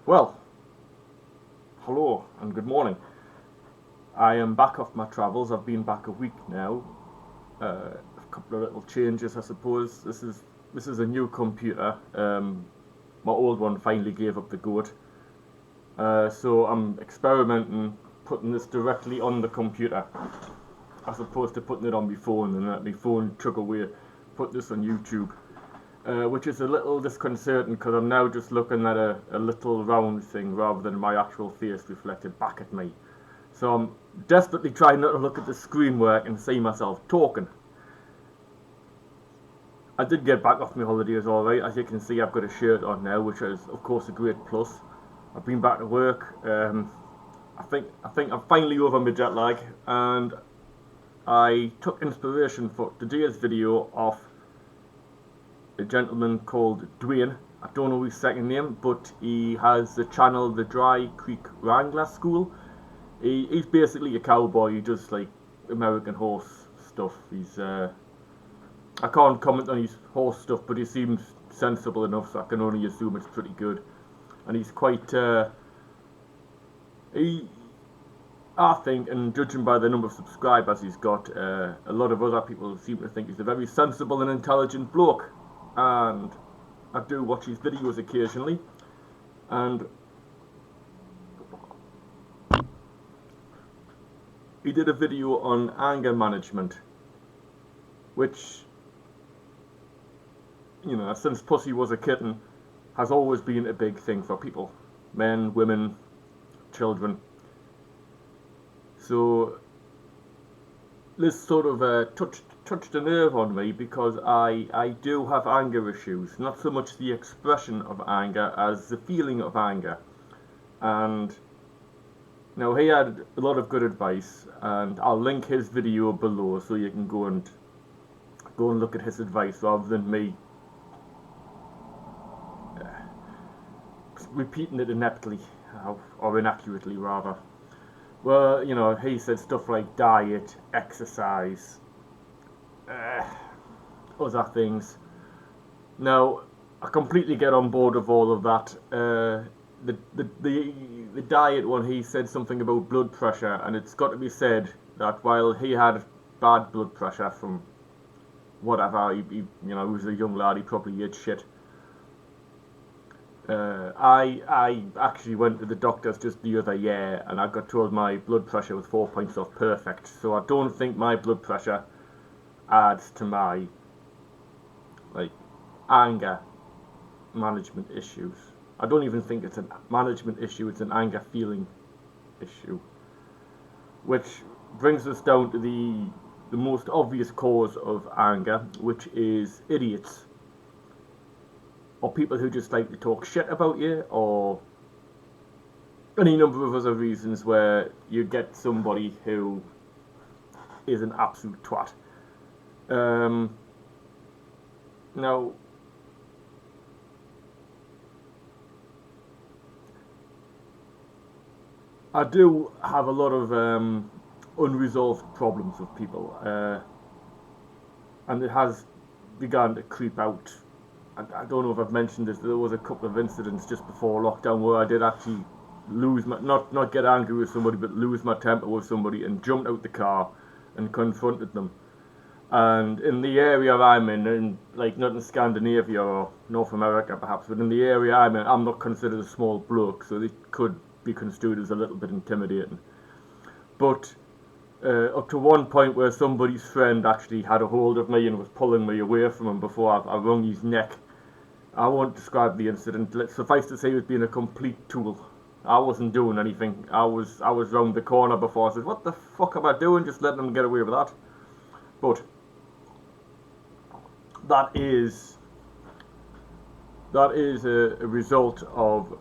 Well, hello and good morning. I am back off my travels. I've been back a week now. A couple of little changes, I suppose. This is a new computer. My old one finally gave up the ghost. So I'm experimenting putting this directly on the computer as opposed to putting it on my phone and let my phone chug away. Put this on YouTube. Which is a little disconcerting because I'm now just looking at a little round thing rather than my actual face reflected back at me. So I'm desperately trying not to look at the screen where I can see myself talking. I did get back off my holidays alright. As you can see, I've got a shirt on now, which is of course a great plus. I've been back to work. I think I'm finally over my jet lag, and I took inspiration for today's video off a gentleman called Dwayne. I don't know his second name, but he has the channel the Dry Creek Wranger School. He's basically a cowboy. He does like American horse stuff. I can't comment on his horse stuff, but he seems sensible enough, so I can only assume it's pretty good. And he's quite I think, and judging by the number of subscribers he's got, a lot of other people seem to think he's a very sensible and intelligent bloke. And I do watch his videos occasionally, and he did a video on anger management, which, you know, since Pussy was a kitten, has always been a big thing for people. Men, women, children. So this sort of touched a nerve on me because I do have anger issues. Not so much the expression of anger as the feeling of anger. And now he had a lot of good advice, and I'll link his video below so you can go and look at his advice rather than me repeating it ineptly, or inaccurately rather. Well, you know, he said stuff like diet, exercise, other things. Now, I completely get on board with all of that. The diet one, he said something about blood pressure, and it's got to be said that while he had bad blood pressure from whatever, he was a young lad, he probably ate shit. I actually went to the doctors just the other year, and I got told my blood pressure was 4 points off perfect. So I don't think my blood pressure adds to my anger management issues. I don't even think it's a management issue; it's an anger feeling issue. Which brings us down to the most obvious cause of anger, which is idiots. Or people who just like to talk shit about you, or any number of other reasons where you get somebody who is an absolute twat. Now, I do have a lot of unresolved problems with people, and it has begun to creep out. I don't know if I've mentioned this, there was a couple of incidents just before lockdown where I did actually lose my, not get angry with somebody, but lose my temper with somebody and jumped out the car and confronted them. And in the area I'm in like not in Scandinavia or North America perhaps, but in the area I'm in, I'm not considered a small bloke, so it could be construed as a little bit intimidating. But up to one point where somebody's friend actually had a hold of me and was pulling me away from him before I wrung his neck. I won't describe the incident. Suffice to say, he was being a complete tool. I wasn't doing anything. I was round the corner before I said, "What the fuck am I doing? Just letting them get away with that." But that is a result of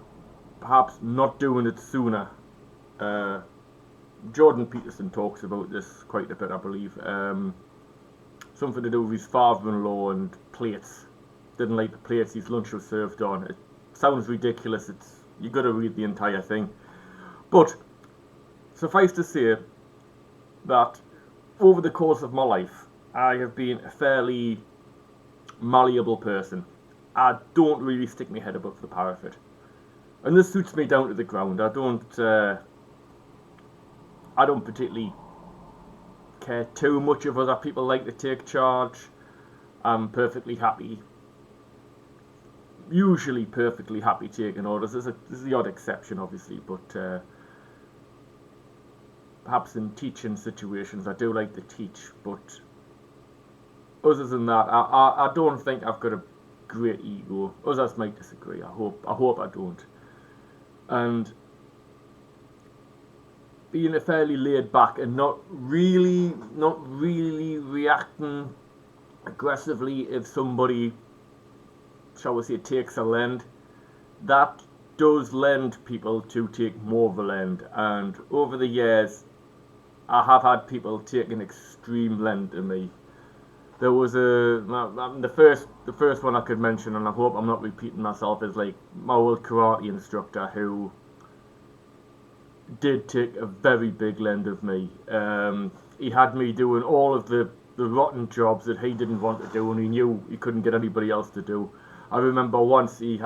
perhaps not doing it sooner. Jordan Peterson talks about this quite a bit, I believe. Something to do with his father-in-law and plates. Didn't like the plates his lunch was served on. It sounds ridiculous. You got to read the entire thing. But suffice to say that over the course of my life, I have been a fairly malleable person. I don't really stick my head above the parapet. And this suits me down to the ground. I don't particularly care too much if other people like to take charge. I'm perfectly happy, usually perfectly happy taking orders. There's the odd exception, obviously, but perhaps in teaching situations I do like to teach. But other than that, I don't think I've got a great ego. Others might disagree. I hope I don't. And being fairly laid back and not really reacting aggressively if somebody, shall we say, takes a lend, that does lend people to take more of a lend. And over the years, I have had people take an extreme lend to me. There was the first one I could mention, and I hope I'm not repeating myself, is like my old karate instructor who did take a very big lend of me. He had me doing all of the rotten jobs that he didn't want to do, and he knew he couldn't get anybody else to do. I remember once he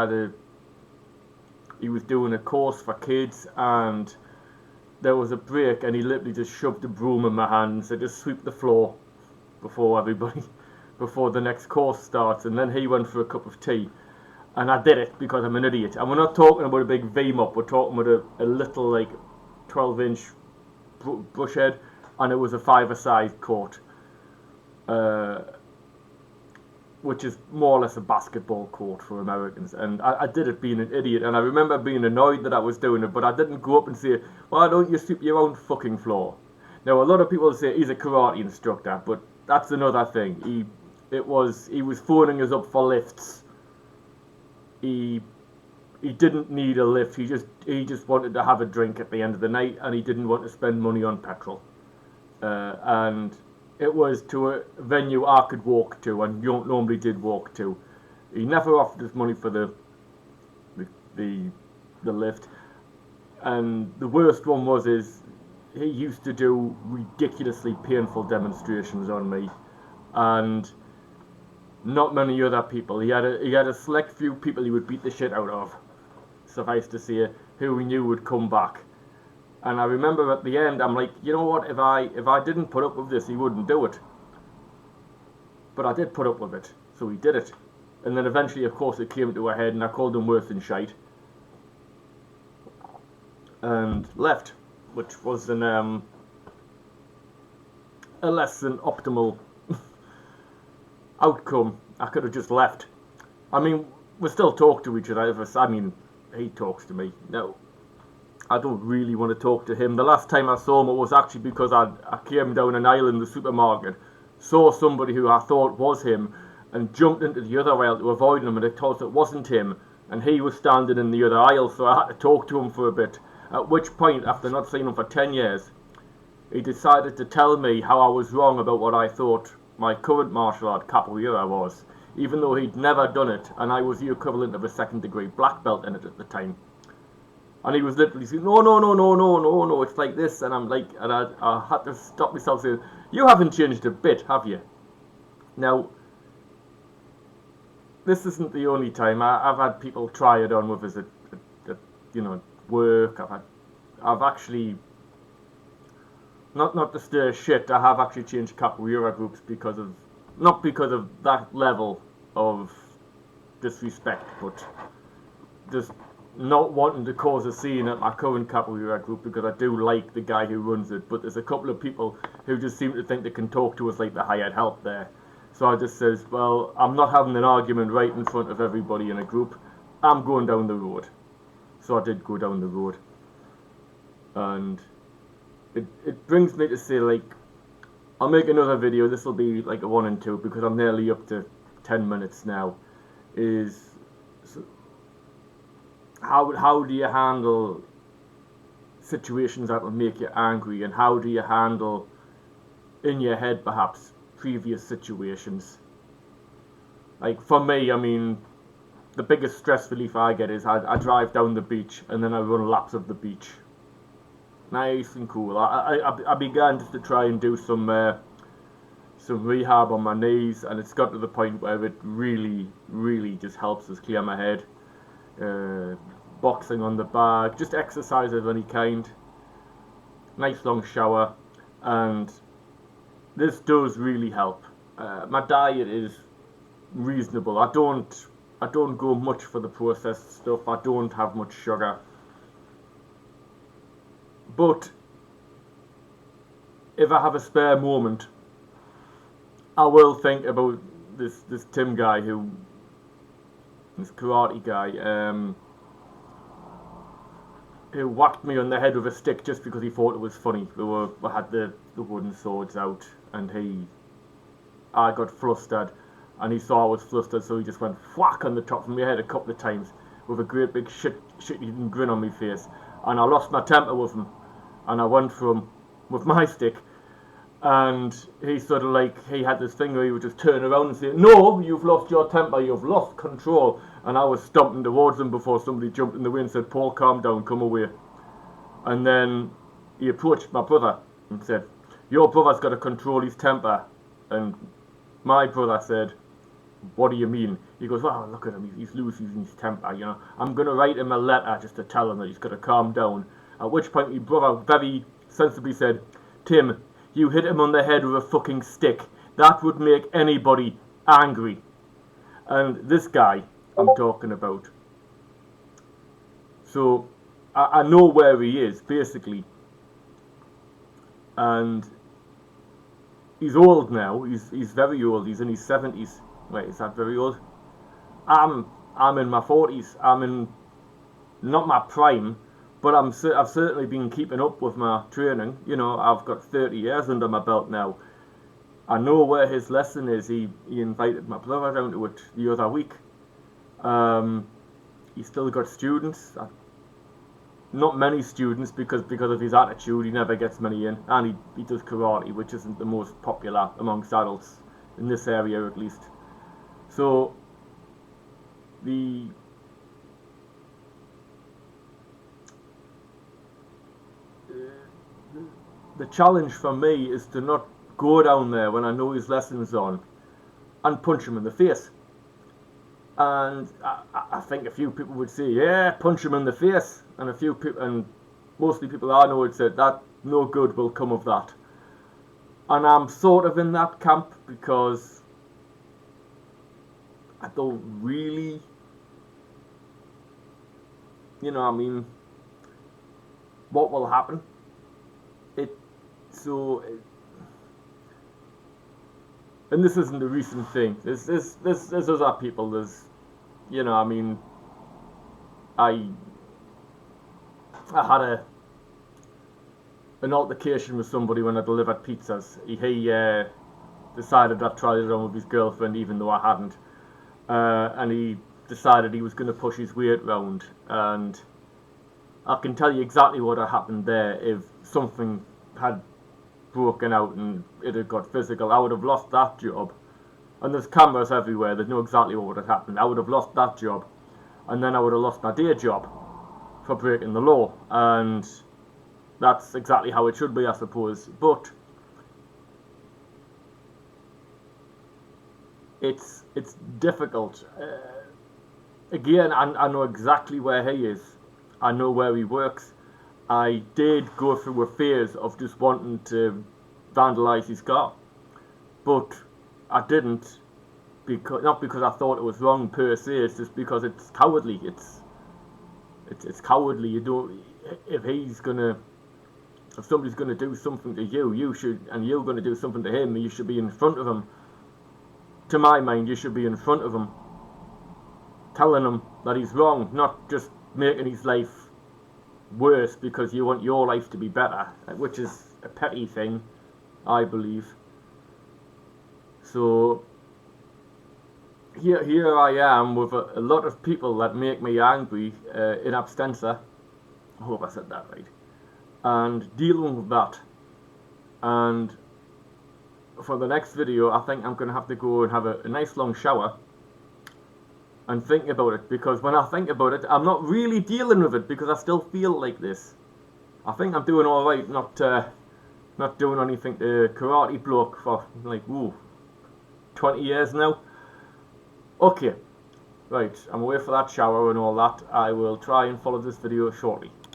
was doing a course for kids, and there was a break, and he literally just shoved a broom in my hand and said, just sweep the floor before the next course starts. And then he went for a cup of tea, and I did it because I'm an idiot. And we're not talking about a big V-mop, we're talking about a little, like, 12-inch brush head, and it was a 5-a-side court, which is more or less a basketball court for Americans. And I did it being an idiot, and I remember being annoyed that I was doing it, but I didn't go up and say, why don't you sweep your own fucking floor? Now, a lot of people say he's a karate instructor, but that's another thing. He was phoning us up for lifts. He didn't need a lift. He just wanted to have a drink at the end of the night, and he didn't want to spend money on petrol. And it was to a venue I could walk to, and you normally did walk to. He never offered us money for the lift. And the worst one is he used to do ridiculously painful demonstrations on me, and not many other people. He had a select few people he would beat the shit out of, suffice to say, who he knew would come back. And I remember at the end, I'm like, you know what, if I didn't put up with this, he wouldn't do it. But I did put up with it, so he did it. And then eventually, of course, it came to a head, and I called him worse than shite, and left, which was a less than optimal outcome. I could have just left. I mean, we still talk to each other. I mean, he talks to me. No, I don't really want to talk to him. The last time I saw him, it was actually because I came down an aisle in the supermarket, saw somebody who I thought was him, and jumped into the other aisle to avoid him, and it thought it wasn't him, and he was standing in the other aisle, so I had to talk to him for a bit. At which point, after not seeing him for 10 years, he decided to tell me how I was wrong about what I thought my current martial art, capoeira, was, even though he'd never done it, and I was the equivalent of a second-degree black belt in it at the time. And he was literally saying, no, it's like this, and I'm like, and I had to stop myself saying, you haven't changed a bit, have you? Now, this isn't the only time. I've had people try it on with us at work. I've actually, not to stir shit, I have actually changed capoeira groups not because of that level of disrespect, but just not wanting to cause a scene at my current capoeira group, because I do like the guy who runs it, but there's a couple of people who just seem to think they can talk to us like the hired help there. So I just says, well, I'm not having an argument right in front of everybody in a group. I'm going down the road. So I did go down the road. And it brings me to say, like, I'll make another video. This will be like a 1 and 2, because I'm nearly up to 10 minutes now. How do you handle situations that will make you angry, and how do you handle, in your head perhaps, previous situations? Like, for me, I mean, the biggest stress relief I get is I drive down the beach, and then I run laps of the beach. Nice and cool. I began just to try and do some rehab on my knees, and it's got to the point where it really just helps us clear my head. boxing on the bag, just exercise of any kind, nice long shower, and this does really help. My diet is reasonable. I don't go much for the processed stuff. I don't have much sugar, but if I have a spare moment, I will think about this Tim guy this karate guy, who whacked me on the head with a stick just because he thought it was funny. We had the wooden swords out, and I got flustered, and he saw I was flustered, so he just went whack on the top of my head a couple of times with a great big shit-eating grin on my face, and I lost my temper with him, and I went for him with my stick, and he sort of like, he had this thing where he would just turn around and say, "No, you've lost your temper, you've lost control," and I was stomping towards him before somebody jumped in the way and said, "Paul, calm down, come away." And then he approached my brother and said, "Your brother's got to control his temper." And my brother said, "What do you mean?" He goes, "Well, look at him, he's losing his temper, you know. I'm going to write him a letter just to tell him that he's got to calm down." At which point my brother very sensibly said, "Tim, you hit him on the head with a fucking stick. That would make anybody angry." And this guy I'm talking about. So I know where he is, basically. And he's old now. He's very old. He's in his 70s. Wait, is that very old? I'm in my 40s. I'm in not my prime, but I've certainly been keeping up with my training. You know, I've got 30 years under my belt now. I know where his lesson is. He invited my brother down to it the other week. He's still got students. Not many students because of his attitude. He never gets many in, and he does karate, which isn't the most popular amongst adults in this area, at least. So the challenge for me is to not go down there when I know his lesson's on and punch him in the face. And I think a few people would say, "Yeah, punch him in the face," and a few people, and mostly people I know, would say that no good will come of that. And I'm sort of in that camp because I don't really, you know, I mean, what will happen? And this isn't a recent thing. There's other people. There's, you know, I mean, I had an altercation with somebody when I delivered pizzas. He decided I'd tried it on with his girlfriend, even though I hadn't, and he decided he was going to push his weight round. And I can tell you exactly what had happened there. If something had broken out and it had got physical, I would have lost that job. And there's cameras everywhere, they know exactly what would have happened. I would have lost that job, and then I would have lost my day job for breaking the law. And that's exactly how it should be, I suppose. But it's difficult. Again, I know exactly where he is. I know where he works. I did go through a phase of just wanting to vandalise his car, but I didn't, not because I thought it was wrong per se. It's just because it's cowardly. It's cowardly. You don't. If somebody's gonna do something to you, you should, and you're gonna do something to him, you should be in front of him. To my mind, you should be in front of him, telling him that he's wrong, not just making his life worse because you want your life to be better, which is a petty thing, I believe. So here I am with a lot of people that make me angry in absentia. I hope I said that right. And dealing with that. And for the next video, I think I'm going to have to go and have a nice long shower and think about it, because when I think about it, I'm not really dealing with it because I still feel like this. I think I'm doing alright, not doing anything to karate bloke for like 20 years now. Okay, Right, I'm away for that shower and all that. I will try and follow this video shortly.